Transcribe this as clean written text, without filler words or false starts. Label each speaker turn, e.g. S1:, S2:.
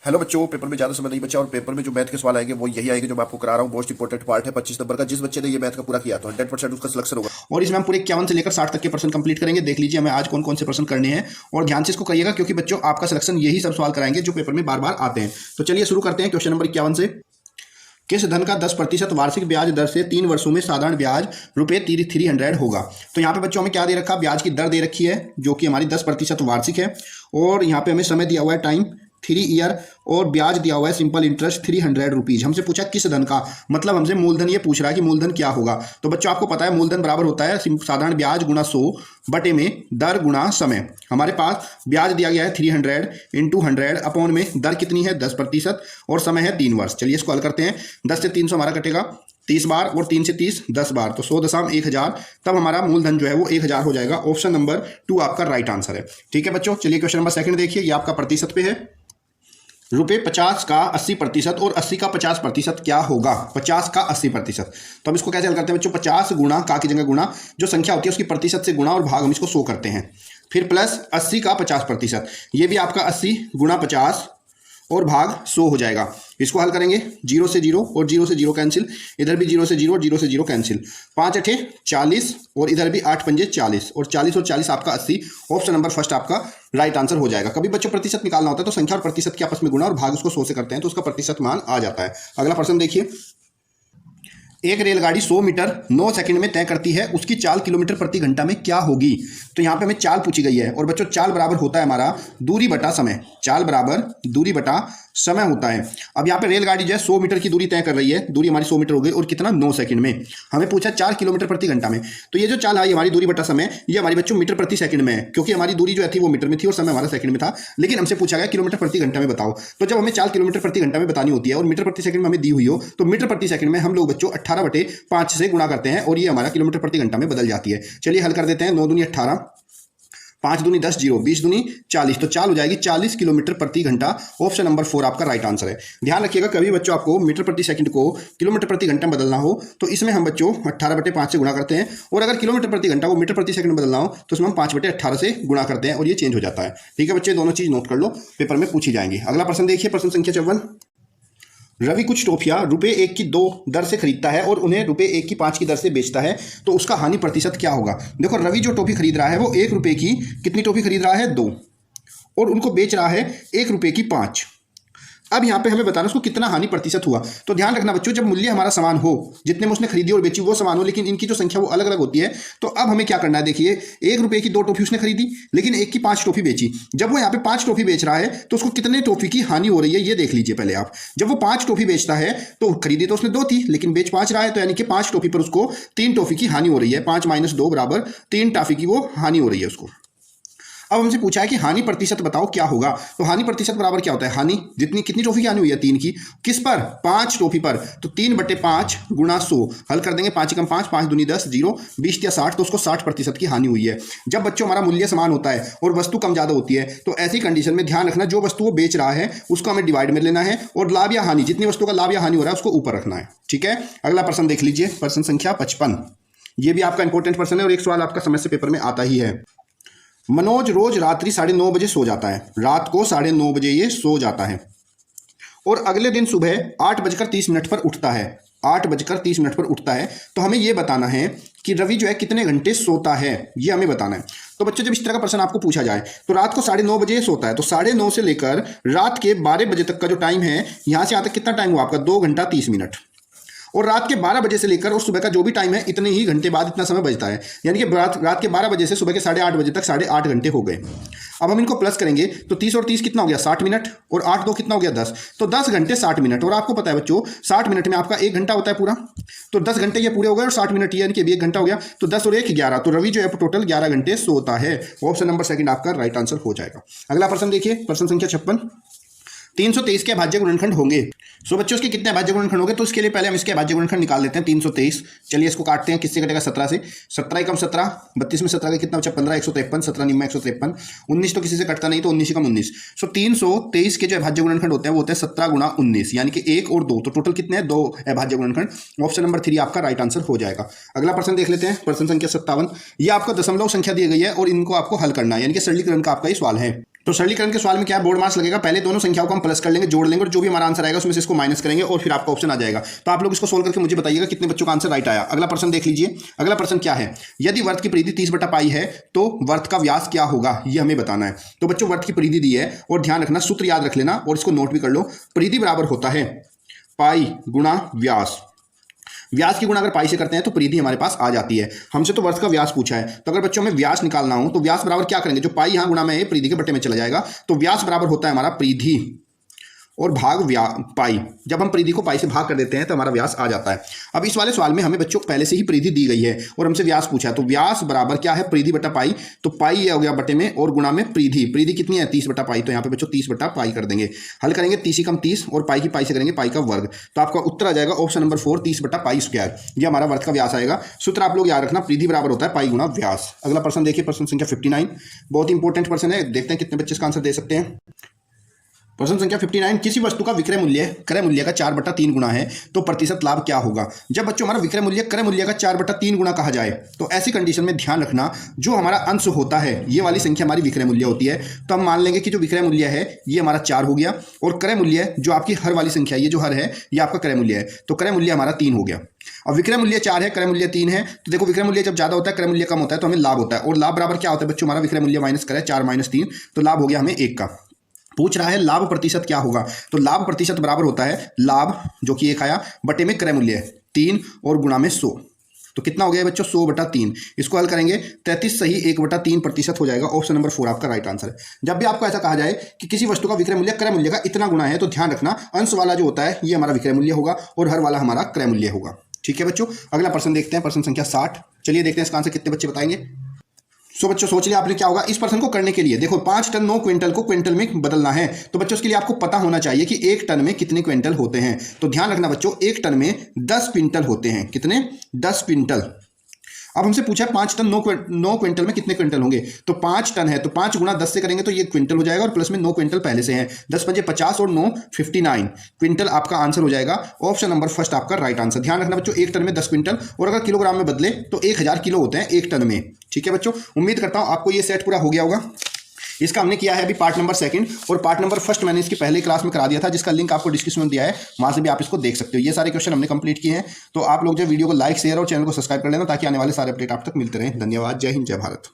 S1: Hello बच्चों, paper में ज्यादा समय नहीं बचा और पेपर में जो मैथ के सवाल आएंगे वो यही आएंगे जो मैं आपको करा रहा हूँ। मोस्ट इंपोर्टेंट पार्ट है 25 नंबर का। जिस बच्चे ने ये मैथ का पूरा किया तो 100% उसका सिलेक्शन होगा। और इसमें हम पूरे 51 से लेकर 60 तक के प्रश्न कंप्लीट करेंगे। देख लीजिए हमें आज कौन कौन से प्रश्न करने हैं और ध्यान से इसको करिएगा, क्योंकि बच्चों आपका सिलेक्शन यही सब सवाल कराएंगे जो पेपर में बार बार आते हैं। तो चलिए शुरू करते हैं क्वेश्चन नंबर 51 से। किस धन का 10% वार्षिक ब्याज दर से 3 वर्षों में साधारण ब्याज रुपये 300 होगा। तो यहाँ पे बच्चों हमें क्या दे रखा, ब्याज की दर दे रखी है जो कि हमारी 10% वार्षिक है, और यहाँ पे हमें समय दिया हुआ है टाइम 3 ईयर, और ब्याज दिया हुआ है सिंपल इंटरेस्ट 300 रुपीज। हमसे पूछा किस धन का, मतलब हमसे मूलधन ये पूछ रहा है कि मूलधन क्या होगा। तो बच्चों आपको पता है मूलधन बराबर होता है साधारण ब्याज गुणा 100 बटे में दर गुणा समय। हमारे पास ब्याज दिया गया है 300 इंटू 100 अपॉन में दर कितनी है 10% और समय है 3 वर्ष। चलिए इसको हल करते हैं। 10 से 300 हमारा कटेगा 30 बार, और 3 से 30 10 बार, तो 100,1000। तब हमारा मूलधन जो है वो 1000 हो जाएगा। ऑप्शन नंबर 2 आपका राइट आंसर है। ठीक है बच्चों, चलिए क्वेश्चन नंबर 2 देखिए। ये आपका प्रतिशत पे है। रुपये 50 का 80% और 80 का 50% क्या होगा। 50 का 80%, तो हम इसको कैसे हल करते हैं बच्चों। 50 गुणा का की जगह गुणा, जो संख्या होती है उसकी प्रतिशत से गुणा और भाग हम इसको 100 करते हैं। फिर प्लस 80 का 50%, ये भी आपका 80 गुणा 50 और भाग 100 हो जाएगा। इसको हल करेंगे 0 से 0 और 0 से 0 कैंसिल, इधर भी 0 से 0 और 0 से 0 कैंसिल। 5 अठे 40 और इधर भी 8 पंजे 40, और 40 और 40 आपका 80। ऑप्शन नंबर फर्स्ट आपका राइट आंसर हो जाएगा। कभी बच्चों प्रतिशत निकालना होता है तो संख्या और प्रतिशत के आपस में गुणा और भाग उसको 100 से करते हैं तो उसका प्रतिशत मान आ जाता है। अगला प्रश्न देखिए। एक रेलगाड़ी 100 मीटर 9 सेकंड में तय करती है, उसकी चाल किलोमीटर प्रति घंटा में क्या होगी। तो यहाँ पे हमें चाल पूछी गई है, और बच्चों चाल बराबर होता है हमारा दूरी बटा समय। चाल बराबर दूरी बटा समय होता है। अब यहाँ पे रेलगाड़ी जो है 100 मीटर की दूरी तय कर रही है, दूरी हमारी 100 मीटर हो गई, और कितना 9 सेकंड में। हमें पूछा 4 किलोमीटर प्रति घंटा में। तो ये जो चाल है हमारी दूरी बटा समय, ये हमारी बच्चों मीटर प्रति सेकंड में है, क्योंकि हमारी दूरी जो थी वो मीटर में थी और समय हमारा सेकंड में था। लेकिन हमसे पूछा गया किलोमीटर प्रति घंटा में बताओ। तो जब हमें चाल किलोमीटर प्रति घंटा में बतानी होती है और मीटर प्रति सेकंड में हमें दी हुई हो, तो मीटर प्रति सेकंड में हम लोग बच्चों 18/5 से गुणा करते हैं और ये हमारा किलोमीटर प्रति घंटा में बदल जाती है। चलिए हल कर देते हैं। 9 दूनी 18, 5 दूनी 10, 0, 20 दूनी 40, तो चाल हो जाएगी 40 किलोमीटर प्रति घंटा। ऑप्शन नंबर 4 आपका राइट आंसर है। ध्यान रखिएगा कभी बच्चों आपको मीटर प्रति सेकंड को किलोमीटर प्रति घंटा में बदलना हो तो इसमें हम बच्चों 18/5 से गुणा करते हैं, और अगर किलोमीटर प्रति घंटा को मीटर प्रति सेकंड में बदलना हो तो उसमें हम 5/18 से गुणा करते हैं और ये चेंज हो जाता है। ठीक है बच्चे, दोनों चीज नोट कर लो, पेपर में पूछी जाएंगी। अगला प्रश्न देखिए, प्रश्न संख्या 54। रवि कुछ टॉफियां रुपये 1 की 2 दर से खरीदता है और उन्हें रुपये 1 की 5 की दर से बेचता है, तो उसका हानि प्रतिशत क्या होगा। देखो रवि जो टॉफी खरीद रहा है वो 1 रुपये की कितनी टॉफी खरीद रहा है 2, और उनको बेच रहा है 1 रुपये की 5। अब यहाँ पे हमें बताना उसको कितना हानि प्रतिशत हुआ। तो ध्यान रखना बच्चों, जब मूल्य हमारा समान हो, जितने में उसने खरीदी और बेची वो समान हो, लेकिन इनकी जो संख्या वो अलग अलग होती है, तो अब हमें क्या करना है। देखिए 1 रुपये की 2 टॉफी उसने खरीदी, लेकिन 1 की 5 टॉफी बेची। जब वो यहाँ पे 5 टॉफी बेच रहा है तो उसको कितने टॉफी की हानि हो रही है ये देख लीजिए पहले आप। जब वो 5 टॉफी बेचता है तो खरीदी तो उसने 2 थी, लेकिन बेच 5 रहा है, तो यानी कि 5 टॉफी पर उसको 3 टॉफी की हानि हो रही है। 5 - 2 बराबर 3 टॉफी की वो हानि हो रही है उसको। अब हमसे पूछा है कि हानि प्रतिशत बताओ क्या होगा। तो हानि प्रतिशत बराबर क्या होता है, हानि जितनी कितनी टॉफी की हानि हुई है 3 की, किस पर 5 टॉफी पर, तो 3/5 गुणा 100। हल कर देंगे 5 × 5, 5 दूनी 10, 0, 20 या 60, तो उसको 60% की हानि हुई है। जब बच्चों हमारा मूल्य समान होता है और वस्तु कम ज्यादा होती है तो ऐसी कंडीशन में ध्यान रखना जो वस्तु वो बेच रहा है उसको हमें डिवाइड में लेना है, और लाभ या हानि जितनी वस्तु का लाभ या हानि हो रहा है उसको ऊपर रखना है। ठीक है, अगला प्रश्न देख लीजिए, प्रश्न संख्या 55। ये भी आपका इंपॉर्टेंट प्रश्न है और एक सवाल आपका समय से पेपर में आता ही है। मनोज रोज रात्रि 9:30 बजे सो जाता है। रात को 9:30 बजे ये सो जाता है और अगले दिन सुबह 8:30 पर उठता है। 8:30 पर उठता है। तो हमें ये बताना है कि रवि जो है कितने घंटे सोता है, ये हमें बताना है। तो बच्चों जब इस तरह का प्रश्न आपको पूछा जाए तो रात को 9:30 बजे सोता है, तो 9:30 से लेकर रात के 12 बजे तक का जो टाइम है, यहां से यहां तक कितना टाइम हुआ आपका 2 घंटा 30 मिनट। और रात के 12 बजे से लेकर और सुबह का जो भी टाइम है इतने ही घंटे बाद इतना समय बचता है, यानी कि रात के 12 बजे से सुबह के 8:30 बजे तक 8.5 घंटे हो गए। अब हम इनको प्लस करेंगे तो 30 और 30 कितना हो गया 60 मिनट, और 8 2 कितना हो गया 10, तो 10 घंटे 60 मिनट। और आपको पता है बच्चों 60 मिनट में आपका 1 घंटा होता है पूरा, तो 10 घंटे ये पूरे हो गए और 60 मिनट यानी कि 1 घंटा हो गया, तो 10 और 1 11, तो रवि जो है टोटल 11 घंटे सोता है। ऑप्शन नंबर 2 आपका राइट आंसर हो जाएगा। अगला प्रश्न देखिए, प्रश्न संख्या 56। 323 के अभाज्य गुणनखंड होंगे। सो बच्चों इसके कितने अभाज्य गुणनखंड होंगे, तो इसके लिए पहले हम इसके अभाज्य गुणनखंड निकाल लेते हैं। 323, चलिए इसको काटते हैं, किससे कटेगा 17 से। 17 कम 17, 32 में 17 का कितना बचा 15, 153, 17 निम्न 153, 19 तो किसी से कटता नहीं, तो 19 कम 19। सो 323 के जो अभाज्य गुणनखंड होते हैं वो होते हैं 17 × 19, यानी कि 1 और 2, तो टोटल कितने हैं 2 अभाज्य गुणनखंड। ऑप्शन नंबर 3 आपका राइट आंसर हो जाएगा। अगला प्रश्न देख लेते हैं, प्रश्न संख्या 57। ये आपको दशमलव संख्या दी गई है और इनको आपको हल करना है, यानी कि सरलीकरण का आपका ये सवाल है। तो सरलीकरण के सवाल में क्या बोर्ड मार्क्स लगेगा, पहले दोनों संख्याओं को हम प्लस कर लेंगे, जोड़ लेंगे और जो भी हमारा आंसर आएगा उसमें से इसको माइनस करेंगे और फिर आपका ऑप्शन आ जाएगा। तो आप लोग इसको सोल्व करके मुझे बताइएगा कितने बच्चों का आंसर राइट आया। अगला प्रश्न देख लीजिए। अगला प्रश्न क्या है, यदि वर्त की परिधि 30/π है तो वर्त का व्यास क्या होगा, ये हमें बताना है। तो बच्चों वर्त की परिधि दी है और ध्यान रखना, सूत्र याद रख लेना और इसको नोट भी कर लो। परिधि बराबर होता है पाई गुणा व्यास। व्यास की गुणा अगर पाई से करते हैं तो परिधि हमारे पास आ जाती है। हमसे तो वर्त का व्यास पूछा है, तो अगर बच्चों में व्यास निकालना हो तो व्यास बराबर क्या करेंगे, जो पाई यहाँ गुणा में परिधि के बट्टे में चला जाएगा, तो व्यास बराबर होता है हमारा परिधि और भाग पाई। जब हम परिधि को पाई से भाग कर देते हैं तो हमारा व्यास आ जाता है। अब इस वाले सवाल में हमें बच्चों पहले से ही परिधि दी गई है और हमसे व्यास पूछा है, तो व्यास बराबर क्या है, परिधि बटा पाई। तो पाई ये हो गया बटे में और गुणा में परिधि। परिधि कितनी है 30/π, तो यहाँ पे बच्चों 30/π कर देंगे। हल करेंगे 30 कम 30 और पाई की पाई से करेंगे पाई का वर्ग, तो आपका उत्तर आ जाएगा ऑप्शन नंबर 4 30/π²। ये हमारा वर्ग का व्यास आएगा। सूत्र आप लोग याद रखना, परिधि बराबर होता है पाई गुणा व्यास। अगला प्रश्न देखिए, प्रश्न संख्या 59, बहुत इंपॉर्टेंट प्रश्न है, देखते हैं कितने बच्चे इसका आंसर दे सकते हैं। प्रश्न संख्या 59, किसी वस्तु का विक्रय मूल्य क्रय मूल्य का 4/3 गुना है तो प्रतिशत लाभ क्या होगा। जब बच्चों हमारा विक्रय मूल्य क्रय मूल्य का 4/3 गुना कहा जाए तो ऐसी कंडीशन में ध्यान रखना, जो हमारा अंश होता है ये वाली संख्या हमारी विक्रय मूल्य होती है। तो हम मान लेंगे कि जो विक्रय मूल्य है ये हमारा 4 हो गया और क्रय मूल्य जो आपकी हर वाली संख्या, ये जो हर है ये आपका क्रय मूल्य है, तो क्रय मूल्य हमारा 3 हो गया। अब विक्रय मूल्य 4 है, क्रय मूल्य 3 है, तो देखो विक्रय मूल्य जब ज्यादा होता है क्रय मूल्य कम होता है तो हमें लाभ होता है। और लाभ बराबर क्या होता है बच्चों, हमारा विक्रय मूल्य माइनस करें 4 - 3, तो लाभ हो गया हमें 1 का। पूछ रहा है लाभ प्रतिशत क्या होगा, तो लाभ प्रतिशत बराबर होता है लाभ जो कि 1 आया बटे में क्रय मूल्य 3 और गुणा में 100, तो कितना हो गया बच्चों 100/3। इसको हल करेंगे 33 सही 1/3% हो जाएगा। ऑप्शन नंबर 4 आपका राइट आंसर है। जब भी आपको ऐसा कहा जाए कि किसी वस्तु का विक्रय मूल्य क्रय मूल्य का इतना गुना है, तो ध्यान रखना अंश वाला जो होता है ये हमारा विक्रय मूल्य होगा और हर वाला हमारा क्रय मूल्य होगा। ठीक है बच्चों, अगला प्रश्न देखते हैं, प्रश्न संख्या 60। चलिए देखते हैं इसका आंसर कितने बच्चे बताएंगे। सो बच्चों सोच लिया आपने क्या होगा। इस प्रश्न को करने के लिए देखो 5 टन 9 क्विंटल को क्विंटल में बदलना है, तो बच्चों उसके लिए आपको पता होना चाहिए कि 1 टन में कितने क्विंटल होते हैं। तो ध्यान रखना बच्चों 1 टन में 10 क्विंटल होते हैं। कितने, 10 क्विंटल। अब हमसे पूछा है 5 टन 9 क्विंटल में कितने क्विंटल होंगे, तो 5 टन है तो 5 गुणा 10 से करेंगे तो ये क्विंटल हो जाएगा और प्लस में 9 क्विंटल पहले से हैं, 10 × 5 = 50 और 9 = 59 क्विंटल आपका आंसर हो जाएगा। ऑप्शन नंबर फर्स्ट आपका राइट आंसर। ध्यान रखना बच्चों 1 टन में 10 क्विंटल और अगर किलोग्राम में बदले तो 1000 किलो होते हैं 1 टन में। ठीक है बच्चों, उम्मीद करता हूं आपको ये सेट पूरा हो गया होगा। इसका हमने किया है अभी पार्ट नंबर 2 और पार्ट नंबर 1 मैंने इसकी पहले क्लास में करा दिया था, जिसका लिंक आपको डिस्क्रिप्शन में दिया है, वहां से भी आप इसको देख सकते हो। ये सारे क्वेश्चन हमने कंप्लीट किए हैं। तो आप लोग जो वीडियो को लाइक शेयर और चैनल को सब्सक्राइब कर लेना ताकि आने वाले सारे अपडेट आप तक मिलते रहें। धन्यवाद। जय हिंद, जय भारत।